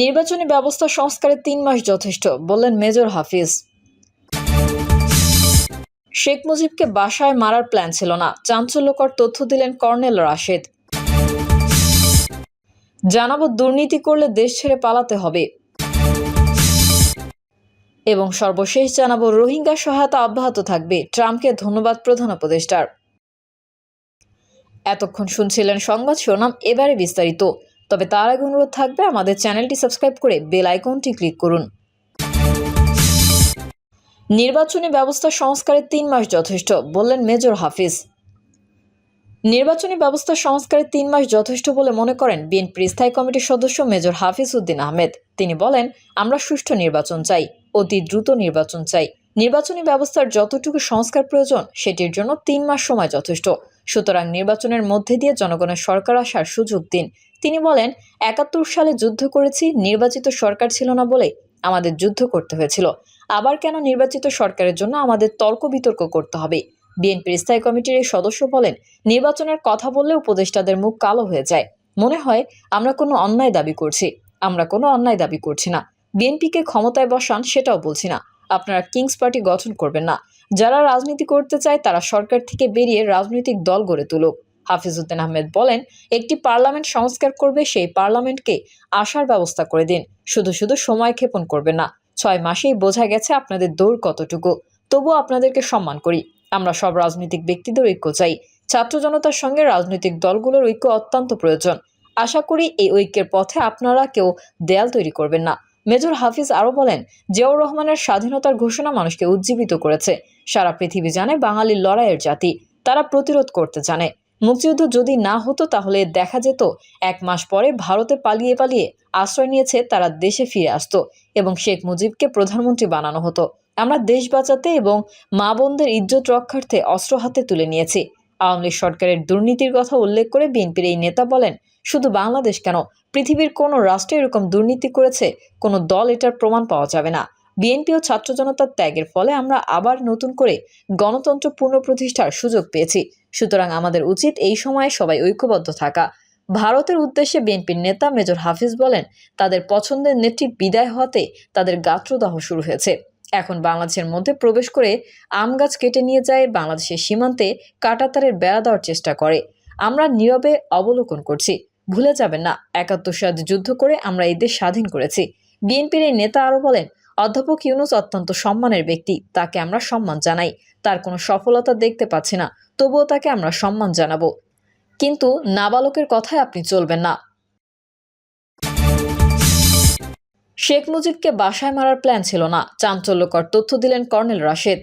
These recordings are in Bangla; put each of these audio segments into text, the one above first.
নির্বাচনী ব্যবস্থা সংস্কারে ৩ মাস যথেষ্ট, বললেন মেজর হাফিজ। শেখ মুজিবকে বাসায় মারার প্ল্যান ছিল না, চাঞ্চল্যকর তথ্য দিলেন কর্নেল রাশেদ। জানাবো দুর্নীতি করলে দেশ ছেড়ে পালাতে হবে। এবং সর্বশেষ জানাবো রোহিঙ্গা সহায়তা অব্যাহত থাকবে, ট্রাম্পকে ধন্যবাদ প্রধান উপদেষ্টার। এতক্ষণ শুনছিলেন সংবাদ শিরোনাম, এবারে বিস্তারিত। তবে তার আগে অনুরোধ থাকবে আমাদের চ্যানেলটি সাবস্ক্রাইব করে বেল আইকনটি ক্লিক করুন। নির্বাচনী ব্যবস্থা সংস্কারে ৩ মাস যথেষ্ট, বললেন মেজর হাফিজ। নির্বাচনী ব্যবস্থা সংস্কারে ৩ মাস যথেষ্ট বলে মনে করেন বিএনপির স্থায়ী কমিটির সদস্য মেজর হাফিজ উদ্দিন আহমেদ। তিনি বলেন, আমরা সুষ্ঠু নির্বাচন চাই, অতি দ্রুত নির্বাচন চাই। নির্বাচনী ব্যবস্থার যতটুকু সংস্কার প্রয়োজন সেটির জন্য ৩ মাস সময় যথেষ্ট। সুতরাং নির্বাচনের মধ্যে দিয়ে জনগণের সরকার আসার সুযোগ দিন। তিনি বলেন, ৭১ সালে যুদ্ধ করেছি, নির্বাচিত সরকার ছিল না বলে আমাদের যুদ্ধ করতে হয়েছিল। আবার কেন নির্বাচিত সরকারের জন্য আমাদের তর্ক বিতর্ক করতে হবে? বিএনপির স্থায়ী কমিটির এই সদস্য বলেন, নির্বাচনের কথা বললে উপদেষ্টাদের মুখ কালো হয়ে যায়, মনে হয় আমরা কোনো অন্যায় দাবি করছি। আমরা কোনো অন্যায় দাবি করছি না। বিএনপিকে ক্ষমতায় বসান সেটাও বলছি না। আপনারা কিংস পার্টি গঠন করবেন না। যারা রাজনীতি করতে চায় তারা সরকার থেকে বেরিয়ে রাজনৈতিক দল গড়ে তুলুক। হাফিজ উদ্দিন আহমেদ বলেন, একটি পার্লামেন্ট সংস্কার করবে, সেই পার্লামেন্টকে আসার ব্যবস্থা করে দিন। শুধু শুধু সময় ক্ষেপণ করবেন না। ৬ মাসেই বোঝা গেছে আপনাদের দৌড় কতটুকু। তবুও আপনাদেরকে সম্মান করি। আমরা সব রাজনৈতিক ব্যক্তিদের ঐক্য চাই। ছাত্র জনতার সঙ্গে রাজনৈতিক দলগুলোর ঐক্য অত্যন্ত প্রয়োজন। আশা করি এই ঐক্যের পথে আপনারা কেউ দেয়াল তৈরি করবেন না। মেজর হাফিজ আরও বলেন, জিয়াউর রহমানের স্বাধীনতার ঘোষণা মানুষকে উজ্জীবিত করেছে। সারা পৃথিবী জানে বাঙালির লড়াইয়ের জাতি, তারা প্রতিরোধ করতে জানে। মুক্তিযুদ্ধ যদি না হতো তাহলে দেখা যেত ১ মাস পরে ভারতে পালিয়ে পালিয়ে আশ্রয় নিয়েছে তারা দেশে ফিরে আসতো এবং শেখ মুজিবকে প্রধানমন্ত্রী বানানো হতো। আমরা দেশ বাঁচাতে এবং মা বোনদের ইজ্জত রক্ষার্থে অস্ত্র হাতে তুলে নিয়েছি। আওয়ামী লীগ সরকারের দুর্নীতির কথা উল্লেখ করে বিএনপির এই নেতা বলেন, শুধু বাংলাদেশ কেন, পৃথিবীর কোনো রাষ্ট্রে এরকম দুর্নীতি করেছে কোনো দল এটার প্রমাণ পাওয়া যাবে না। বিএনপি ও ছাত্র জনতার ত্যাগের ফলে আমরা আবার নতুন করে গণতন্ত্র পুনঃপ্রতিষ্ঠার সুযোগ পেয়েছি। সুতরাং আমাদের উচিত এই সময়ে সবাই ঐক্যবদ্ধ থাকা। ভারতের উদ্দেশ্যে বিএনপির নেতা মেজর হাফিজ বলেন, তাদের পছন্দের নেত্রী বিদায় হওয়াতে তাদের গাত্রদাহ শুরু হয়েছে। এখন বাংলাদেশের মধ্যে প্রবেশ করে আম গাছ কেটে নিয়ে যায়, বাংলাদেশের সীমান্তে কাঁটাতারের বেড়া দেওয়ার চেষ্টা করে। আমরা নীরবে অবলোকন করছি। ভুলে যাবেন না, ৭১ সালে যুদ্ধ করে আমরা এই দেশ স্বাধীন করেছি। বিএনপির এই নেতা আরও বলেন, অধ্যাপক ইউনূস অত্যন্ত সম্মানের ব্যক্তি, তাকে আমরা সম্মান জানাই। তার কোনো সফলতা দেখতে পাচ্ছি না, তবুও তাকে আমরা সম্মান জানাবো। কিন্তু নাবালকের কথায় আপনি চলবেন না। শেখ মুজিবকে বাসায় মারার প্ল্যান ছিল না, চাঞ্চল্যকর তথ্য দিলেন কর্নেল রাশেদ।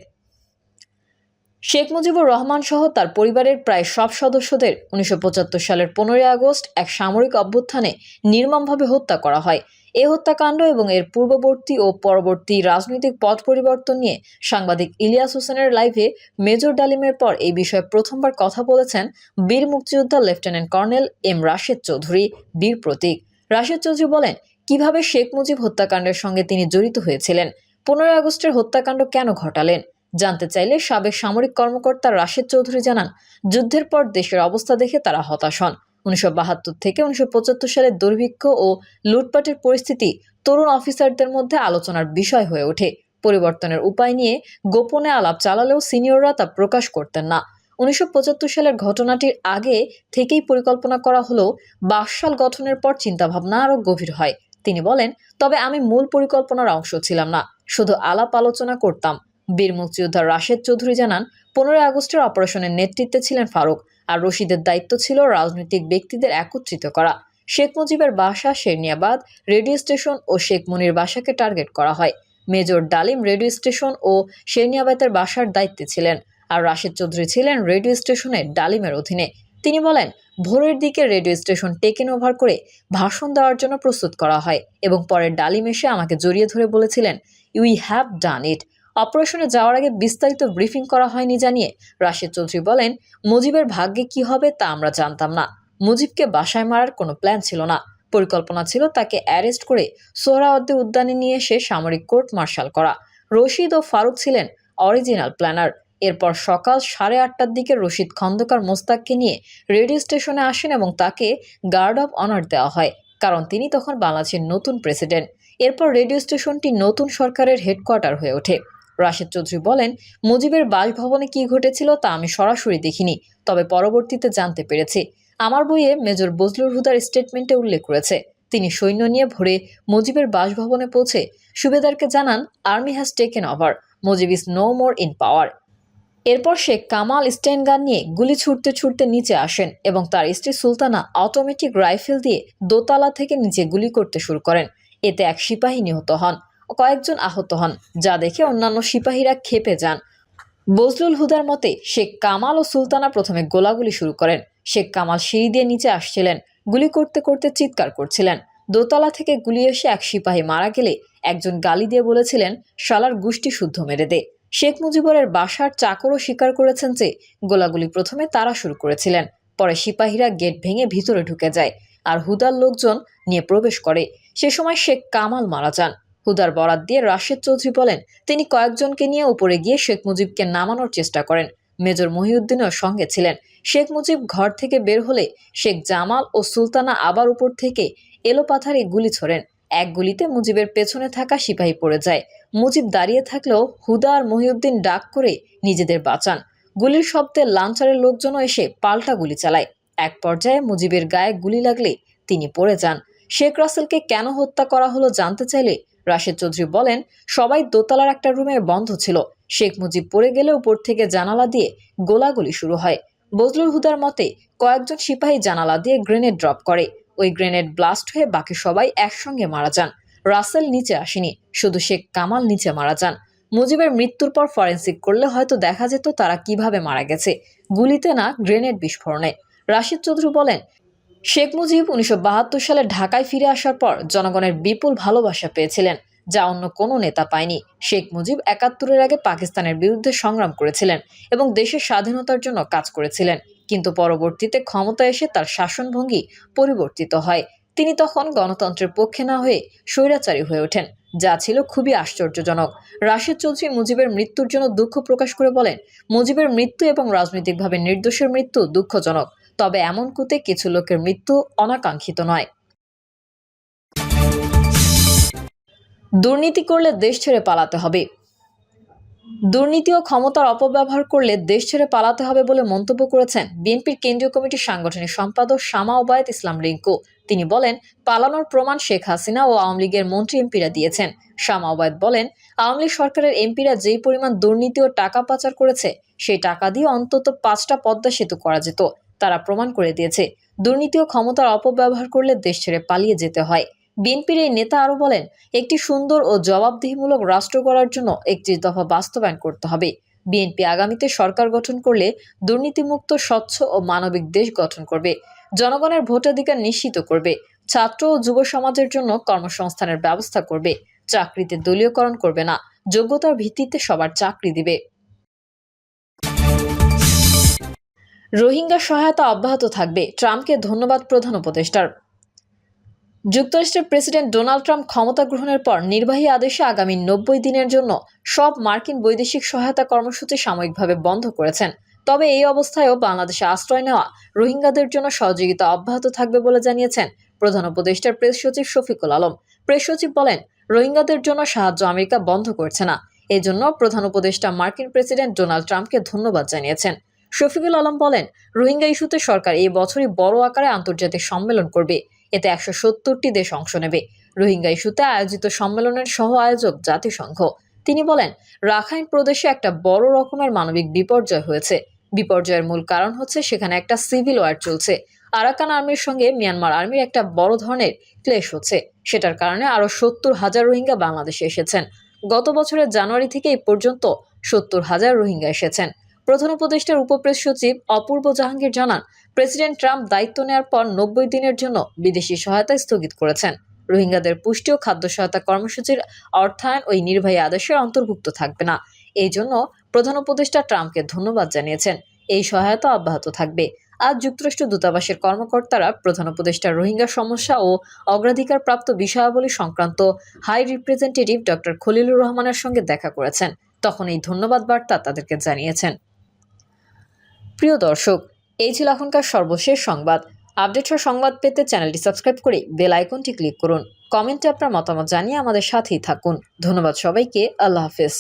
শেখ মুজিবুর রহমান সহ তার পরিবারের প্রায় সব সদস্যদের ১৯৭৫ সালের ১৫ই আগস্ট এক সামরিক অভ্যুত্থানে নির্মমভাবে হত্যা করা হয়। এই হত্যাকাণ্ড এবং এর পূর্ববর্তী ও পরবর্তী রাজনৈতিক পথ পরিবর্তন নিয়ে সাংবাদিক ইলিয়াস হোসেনের লাইভে মেজর ডালিমের পর এই বিষয়ে প্রথমবার কথা বলেছেন বীর মুক্তিযোদ্ধা lieutenant colonel M Rashed Chowdhury, Bir Protik. Rashed Chowdhury বলেন, কিভাবে শেখ মুজিব হত্যাকাণ্ডের সঙ্গে তিনি জড়িত হয়েছিলেন, ১৫ই আগস্টের হত্যাকাণ্ড কেন ঘটালেন। জানতে চাইলে সাবেক সামরিক কর্মকর্তা রাশেদ চৌধুরী জানান, যুদ্ধের পর দেশের অবস্থা দেখে তারা হতাশ হন। ১৯৭২ থেকে ১৯৭৫ সালের দুর্ভিক্ষ ও লুটপাটের পরিস্থিতি তরুণ অফিসারদের মধ্যে আলোচনার বিষয় হয়ে ওঠে। পরিবর্তনের উপায় নিয়ে গোপনে আলাপ চালালেও সিনিয়ররা তা প্রকাশ করতেন না। ১৯৭৫ সালের ঘটনাটির আগে থেকেই পরিকল্পনা করা হলেও ২২ সাল গঠনের পর চিন্তাভাবনা আরও গভীর হয়। তিনি বলেন, তবে আমি মূল পরিকল্পনার অংশ ছিলাম না, শুধু আলাপ আলোচনা করতাম। বীর মুক্তিযোদ্ধা রাশেদ চৌধুরী জানান, ১৫ই আগস্টের অপারেশনের নেতৃত্বে ছিলেন ফারুক, আর রশিদের দায়িত্ব ছিল রাজনৈতিক ব্যক্তিদের একত্রিত করা। শেখ মুজিবের বাসা শেরনিয়াবাদ রেডিও স্টেশন ও শেখ মুনির বাসাকে টার্গেট করা হয়। মেজর ডালিম রেডিও স্টেশন ও শেরনিয়াবাদের বাসার দায়িত্বে ছিলেন, আর রাশেদ চৌধুরী ছিলেন রেডিও স্টেশনে ডালিমের অধীনে। তিনি বলেন, ভোরের দিকে রেডিও স্টেশন টেকেন ওভার করে ভাষণ দেওয়ার জন্য প্রস্তুত করা হয় এবং পরে ডালিম এসে আমাকে জড়িয়ে ধরে বলেছিলেন, উই হ্যাভ ডান ইট। অপারেশনে যাওয়ার আগে বিস্তারিত ব্রিফিং করা হয়নি জানিয়ে রাশেদ চৌধুরী বলেন, মুজিবের ভাগ্যে কি হবে তা আমরা জানতাম না। মুজিবকে বাসায় মারার কোনো প্ল্যান ছিল না। পরিকল্পনা ছিল তাকে অ্যারেস্ট করে সোহরাওয়ার্দী উদ্যানে নিয়ে এসে সামরিক কোর্ট মার্শাল করা। রশিদ ও ফারুক ছিলেন অরিজিনাল প্ল্যানার। এরপর সকাল 8:30টার দিকে রশিদ খন্দকার মোস্তাককে নিয়ে রেডিও স্টেশনে আসেন এবং তাকে গার্ড অব অনার দেওয়া হয়। কারণ তিনি তখন বাংলাদেশের নতুন প্রেসিডেন্ট। এরপর রেডিও স্টেশনটি নতুন সরকারের হেডকোয়ার্টার হয়ে ওঠে। রাশেদ চৌধুরী বলেন, মুজিবের বাসভবনে কি ঘটেছিল তা আমি সরাসরি দেখিনি, তবে পরবর্তীতে জানতে পেরেছি। আমার বইয়ে মেজর বজলুল হুদার স্টেটমেন্টে উল্লেখ করেছে, তিনি সৈন্য নিয়ে ভোরে মুজিবের বাসভবনে পৌঁছে সুবেদারকে জানান, army has taken over, Mujib is no more in power. এরপর শেখ কামাল স্টেন গান নিয়ে গুলি ছুটতে ছুটতে নিচে আসেন এবং তার স্ত্রী সুলতানা অটোমেটিক রাইফেল দিয়ে দোতলা থেকে নিচে গুলি করতে শুরু করেন। এতে এক সিপাহী নিহত হন, কয়েকজন আহত হন, যা দেখে অন্যান্য সিপাহীরা ক্ষেপে যান। বজলুল হুদার মতে, শেখ কামাল ও সুলতানা প্রথমে গোলাগুলি শুরু করেন। শেখ কামাল সিঁড়ি দিয়ে নিচে আসছিলেন, গুলি করতে করতে চিৎকার করছিলেন। দোতলা থেকে গুলি এসে এক সিপাহী মারা গেলে একজন গালি দিয়ে বলেছিলেন, শালার গুষ্টি শুদ্ধ মেরে দে। শেখ মুজিবরের বাসার চাকরও স্বীকার করেছেন যে গোলাগুলি প্রথমে তারা শুরু করেছিলেন, পরে সিপাহীরা গেট ভেঙে ভিতরে ঢুকে যায় আর হুদার লোকজন নিয়ে প্রবেশ করে। সে সময় শেখ কামাল মারা যান। হুদার বরাত দিয়ে রাশেদ চৌধুরী বলেন, তিনি কয়েকজনকে নিয়ে উপরে গিয়ে শেখ মুজিবকে নামানোর চেষ্টা করেন। মেজর মহিউদ্দিনও সঙ্গে ছিলেন। শেখ মুজিব ঘর থেকে বের হলে শেখ জামাল ও সুলতানা আবার উপর থেকে এলোপাথারি গুলি ছোড়েন। এক গুলিতে মুজিবের পেছনে থাকা সিপাহী পড়ে যায়। মুজিব দাঁড়িয়ে থাকলেও হুদা আর মহিউদ্দিন ডাক করে নিজেদের বাঁচান। গুলির শব্দে লাঞ্চারের লোকজনও এসে পাল্টা গুলি চালায়। এক পর্যায়ে মুজিবের গায়ে গুলি লাগলে তিনি পড়ে যান। শেখ রাসেলকে কেন হত্যা করা হলো জানতে চাইলে রাশেদ চৌধুরী বলেন, সবাই দোতলার একটা রুমে বন্ধ ছিল। শেখ মুজিব পড়ে গেলে উপর থেকে জানালা দিয়ে গোলাগুলি শুরু হয়। বজলুল হুদার মতে, কয়েকজন সিপাহী জানালা দিয়ে গ্রেনেড ড্রপ করে। ওই গ্রেনেড ব্লাস্ট হয়ে বাকি সবাই একসঙ্গে মারা যান। রাসেল নিচে আসেনি, শুধু শেখ কামাল নিচে মারা যান। মুজিবের মৃত্যুর পর ফরেন্সিক করলে হয়তো দেখা যেত তারা কিভাবে মারা গেছে, গুলিতে না গ্রেনেড বিস্ফোরণে। রাশেদ চৌধুরী বলেন, শেখ মুজিব 1972 সালে ঢাকায় ফিরে আসার পর জনগণের বিপুল ভালোবাসা পেয়েছিলেন, যা অন্য কোনো নেতা পায়নি। শেখ মুজিব 71-এর আগে পাকিস্তানের বিরুদ্ধে সংগ্রাম করেছিলেন এবং দেশের স্বাধীনতার জন্য কাজ করেছিলেন, কিন্তু পরবর্তীতে ক্ষমতায় এসে তার শাসনভঙ্গি পরিবর্তিত হয়। তিনি তখন গণতন্ত্রের পক্ষে না হয়ে স্বৈরাচারী হয়ে ওঠেন, যা ছিল খুবই আশ্চর্যজনক। রাশেদ চৌধুরী মুজিবের মৃত্যুর জন্য দুঃখ প্রকাশ করে বলেন, মুজিবের মৃত্যু এবং রাজনৈতিকভাবে নির্দোষের মৃত্যু দুঃখজনক, তবে এমন কুতে কিছু লোকের মৃত্যু অনাকাঙ্ক্ষিত নয়। দুর্নীতি করলে দেশ ছেড়ে পালাতে হবে। দুর্নীতি ও ক্ষমতার অপব্যবহার করলে দেশ ছেড়ে পালাতে হবে বলে মন্তব্য করেছেন বিএনপির কেন্দ্রীয় কমিটির সাংগঠনিক সম্পাদক শামা ওবায়েদ ইসলাম রিংকু। তিনি বলেন, পালানোর প্রমাণ শেখ হাসিনা ও আওয়ামী লীগের মন্ত্রী এমপিরা দিয়েছেন। শামা ওবায়েদ বলেন, আওয়ামী লীগ সরকারের এমপিরা যেই পরিমাণ দুর্নীতি ও টাকা পাচার করেছে, সেই টাকা দিয়ে অন্তত 5টা পদ্মা সেতু করা যেত। তারা প্রমাণ করে দিয়েছে, দুর্নীতি ও ক্ষমতার অপব্যবহার করলে দেশ ছেড়ে পালিয়ে যেতে হয়। বিএনপির এই নেতা আরও বলেন, একটি সুন্দর ও জবাবদিহিমূলক রাষ্ট্র গড়ার জন্য 31 দফা বাস্তবায়ন করতে হবে। বিএনপি আগামীতে সরকার গঠন করলে দুর্নীতিমুক্ত, স্বচ্ছ ও মানবিক দেশ গঠন করবে, জনগণের ভোটাধিকার নিশ্চিত করবে, ছাত্র ও যুব সমাজের জন্য কর্মসংস্থানের ব্যবস্থা করবে, চাকরিতে দলীয়করণ করবে না, যোগ্যতার ভিত্তিতে সবার চাকরি দিবে। রোহিঙ্গা সহায়তা অব্যাহত থাকবে, ট্রাম্পকে ধন্যবাদ প্রধান উপদেষ্টার। যুক্তরাষ্ট্রের প্রেসিডেন্ট ডোনাল্ড ট্রাম্প ক্ষমতা গ্রহণের পর নির্বাহী আদেশে আগামী 90 দিনের জন্য সব মার্কিন বৈদেশিক সহায়তা কর্মসূচি সাময়িকভাবে বন্ধ করেছেন। তবে এই অবস্থায়ও বাংলাদেশে আশ্রয় নেওয়া রোহিঙ্গাদের জন্য সহযোগিতা অব্যাহত থাকবে বলে জানিয়েছেন প্রধান উপদেষ্টার প্রেস সচিব শফিকুল আলম। প্রেস সচিব বলেন, রোহিঙ্গাদের জন্য সাহায্য আমেরিকা বন্ধ করছে না, এজন্য প্রধান উপদেষ্টা মার্কিন প্রেসিডেন্ট ডোনাল্ড ট্রাম্পকে ধন্যবাদ জানিয়েছেন। শফিকুল আলম বলেন, রোহিঙ্গা ইস্যুতে সরকার এই বছরই বড় আকারে আন্তর্জাতিক সম্মেলন করবে। এতে 170টি দেশ অংশ নেবে। রোহিঙ্গা ইস্যুতে আয়োজিত সম্মেলনের সহ আয়োজক জাতিসংঘ। তিনি বলেন, রাখাইন প্রদেশে একটা বড় রকমের মানবিক বিপর্যয় হয়েছে। বিপর্যয়ের মূল কারণ হচ্ছে সেখানে একটা সিভিল ওয়ার চলছে। আরাকান আর্মির সঙ্গে মিয়ানমার আর্মির একটা বড় ধরনের ক্লেশ হচ্ছে। সেটার কারণে আরো 70,000 রোহিঙ্গা বাংলাদেশে এসেছেন। গত বছরের জানুয়ারি থেকে এই পর্যন্ত 70,000 রোহিঙ্গা এসেছেন। প্রধান উপদেষ্টার উপপ্রেস সচিব অপূর্ব জাহাঙ্গীর জানান, প্রেসিডেন্ট ট্রাম্প দায়িত্ব নেওয়ার পর 90 দিনের জন্য বিদেশি সহায়তা স্থগিত করেছেন। রোহিঙ্গাদের পুষ্টি ও খাদ্য সহায়তা কর্মসূচির অর্থায়ন ওই নির্বাহী আদেশের অন্তর্ভুক্ত থাকবে না। এই জন্য প্রধান উপদেষ্টা ট্রাম্পকে ধন্যবাদ জানিয়েছেন। এই সহায়তা অব্যাহত থাকবে। আজ যুক্তরাষ্ট্র দূতাবাসের কর্মকর্তারা প্রধান উপদেষ্টার রোহিঙ্গা সমস্যা ও অগ্রাধিকারপ্রাপ্ত বিষয়াবলী সংক্রান্ত হাই রিপ্রেজেন্টেটিভ ডক্টর খলিলুর রহমানের সঙ্গে দেখা করেছেন। তখন এই ধন্যবাদ বার্তা তাদেরকে জানিয়েছেন। প্রিয় দর্শক, এই ছিল এখনকার সর্বশেষ সংবাদ। আপডেট ও সংবাদ পেতে চ্যানেলটি সাবস্ক্রাইব করে বেল আইকনটি ক্লিক করুন। কমেন্টে আপনার মতামত জানিয়ে আমাদের সাথেই থাকুন। ধন্যবাদ সবাইকে। আল্লাহ হাফেজ।